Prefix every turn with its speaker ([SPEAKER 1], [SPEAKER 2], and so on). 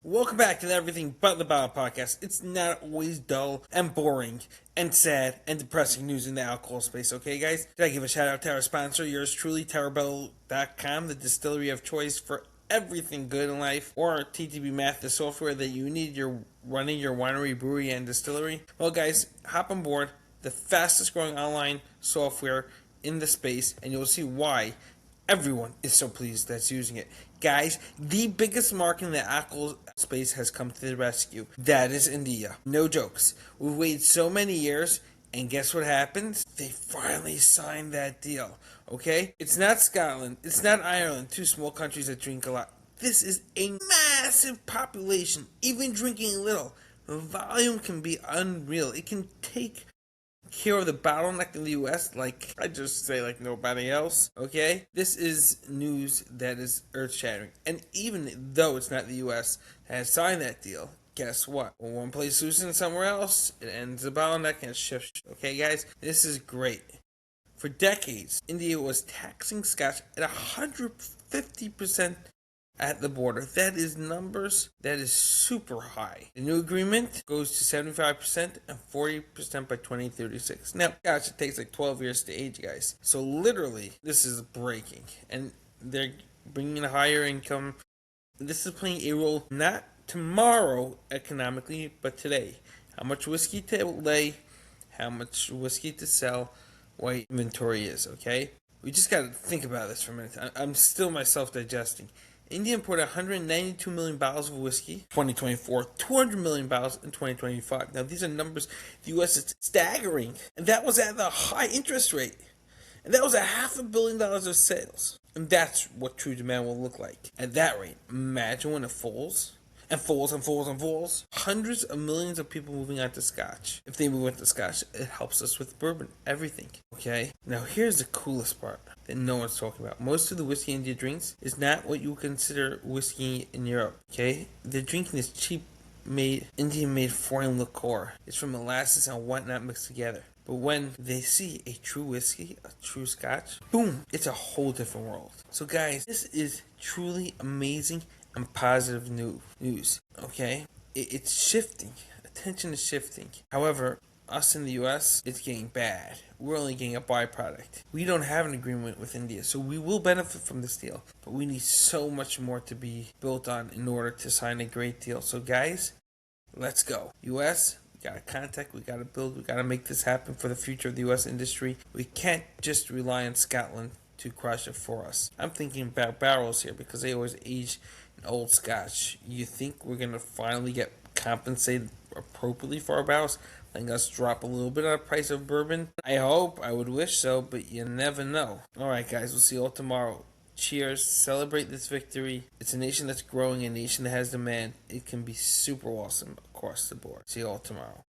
[SPEAKER 1] Welcome back to the Everything But the Bottle podcast. It's not always dull and boring and sad and depressing news in the alcohol space, okay, guys? Did I give a shout out to our sponsor, yours truly, Terrabell.com, the distillery of choice for everything good in life, or TTB Math, the software that you need your running your winery, brewery, and distillery? Well, guys, hop on board, the fastest growing online software in the space, and you'll see why everyone is so pleased that's using it. Guys, the biggest market in the alcohol space has come to the rescue. That is India. No jokes. We've waited so many years, and guess what happens? They finally signed that deal. Okay? It's not Scotland. It's not Ireland. Two small countries that drink a lot. This is a massive population, even drinking a little. The volume can be unreal. It can take care of the bottleneck in the US like I just say like nobody else. Okay, this is news that is earth-shattering, and even though it's not the US that has signed that deal, guess what? When one place loosens somewhere else, it ends the bottleneck and it shifts. Okay, guys, this is great. For decades, India was taxing Scotch at 150% at the border. That is numbers that is super high. The new agreement goes to 75% and 40% by 2036. Now, gosh, it takes like 12 years to age, guys. So literally, this is breaking. And they're bringing a higher income. This is playing a role not tomorrow economically, but today. How much whiskey to lay, how much whiskey to sell, what inventory is, okay? We just got to think about this for a minute. I'm still myself digesting. India imported 192 million barrels of whiskey in 2024, 200 million barrels in 2025. Now, these are numbers the U.S. is staggering, and that was at the high interest rate. And that was a $500 million of sales. And that's what true demand will look like. At that rate, imagine when it falls. And falls and falls and falls. Hundreds of millions of people moving on to Scotch. If they move into Scotch, it helps us with bourbon. Everything. Okay? Now here's the coolest part that no one's talking about. Most of the whiskey India drinks is not what you consider whiskey in Europe. Okay? They're drinking this cheap Indian made foreign liqueur. It's from molasses and whatnot mixed together. But when they see a true whiskey, a true Scotch, boom, it's a whole different world. So guys, this is truly amazing and positive news, okay? It's shifting. Attention is shifting. However, us in the US, it's getting bad. We're only getting a byproduct. We don't have an agreement with India, so we will benefit from this deal. But we need so much more to be built on in order to sign a great deal. So guys, let's go. US, we gotta contact, we gotta build, we gotta make this happen for the future of the US industry. We can't just rely on Scotland to crush it for us. I'm thinking about barrels here because they always age in old Scotch. You think we're gonna finally get compensated appropriately for our barrels, letting us drop a little bit on the price of bourbon? I hope, I would wish so, but you never know. Alright guys, we'll see you all tomorrow. Cheers, celebrate this victory. It's a nation that's growing, a nation that has demand. It can be super awesome across the board. See you all tomorrow.